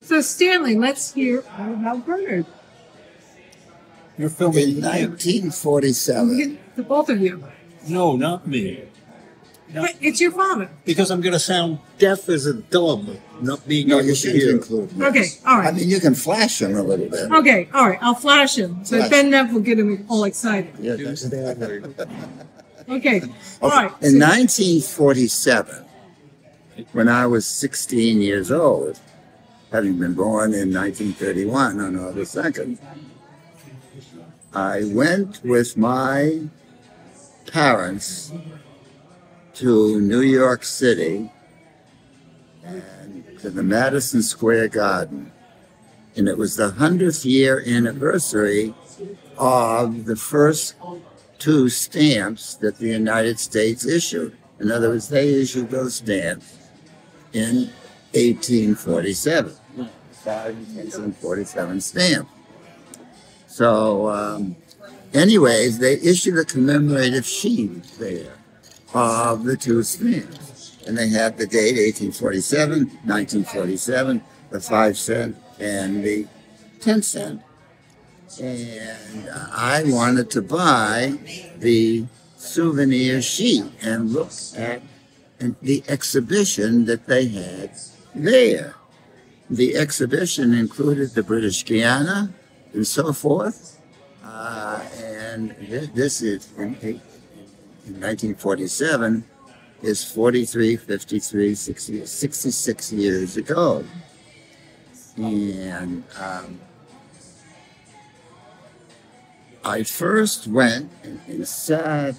So, Stanley, let's hear all about Bernard. You're filming In 1947. The both of you. No, not me. But it's your father. Because I'm going to sound deaf as a dub, not being No, able you to should hear. include this. Okay, all right. I mean, you can flash him a little bit. Okay, all right. I'll flash him. So Flash. Ben Neff will get him all excited. Yeah, Okay, all right. In 1947, when I was 16 years old, having been born in 1931 on August 2nd, I went with my parents to New York City and to the Madison Square Garden. And it was the 100th year anniversary of the first two stamps that the United States issued. In other words, they issued those stamps in 1847. 1847 stamp. So, anyways, they issued a commemorative sheet there of the two stamps. And they had the date 1847, 1947, the 5 cent and the 10 cent. And I wanted to buy the souvenir sheet and look at the exhibition that they had there. The exhibition included the British Guiana and so forth. And this is in 1947 is 43, 53, 60, 66 years ago. And I first went and sat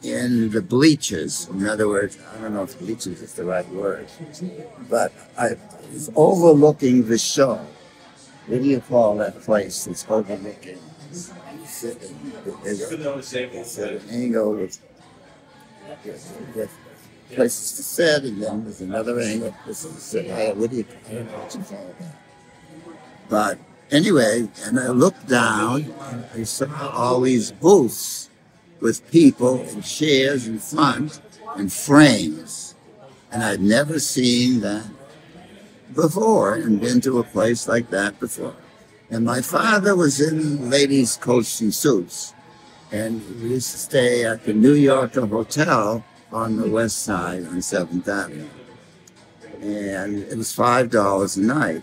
in the bleachers. In other words, I don't know if bleachers is the right word, but I was overlooking the show. What do you call that place that's overlooking? It's an angle with places to sit, and then there's another angle. This is what do you? I don't know what you call that. But anyway, and I looked down, and I saw all these booths with people and chairs in front and frames, and I'd never seen that before and been to a place like that before. And my father was in ladies' coats and suits, and we used to stay at the New Yorker Hotel on the west side on 7th Avenue. And it was $5 a night.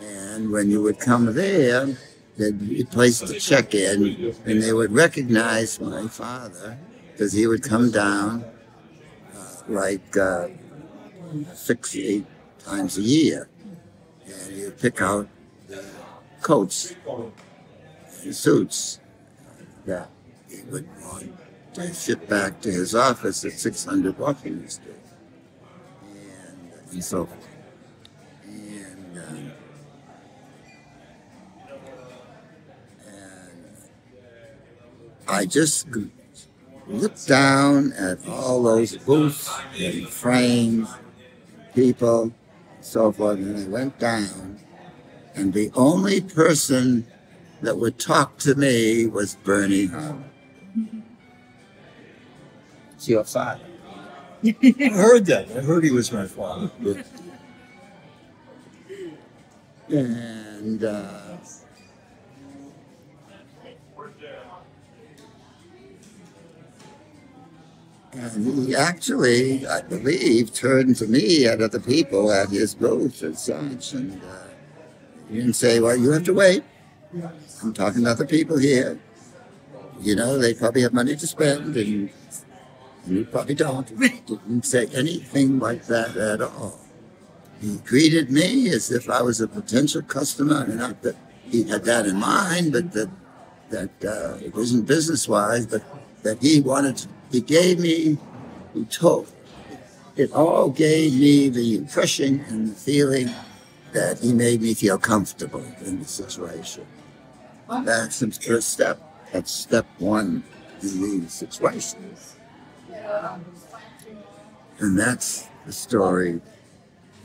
And when you would come there, there'd be a place to check in, and they would recognize my father because he would come down like 6, 8 times a year. And he'd pick out coats and suits that he would want to ship back to his office at 600 Washington Street, and so forth. And I just looked down at all those booths and frames, people, and so forth, and I went down, and the only person that would talk to me was Bernnie. It's your father. I heard that. I heard he was my father. And he actually, I believe, turned to me at other people at his booth and such, and he didn't say, well, you have to wait. I'm talking to other people here. You know, they probably have money to spend, and you probably don't. He didn't say anything like that at all. He greeted me as if I was a potential customer, and not that he had that in mind, but that it wasn't business-wise, but that he wanted to, it all gave me the impression and the feeling that he made me feel comfortable in the situation. That's the first step. That's step one in these situations. And that's the story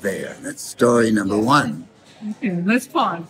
there. That's story number one. Okay, let's pause.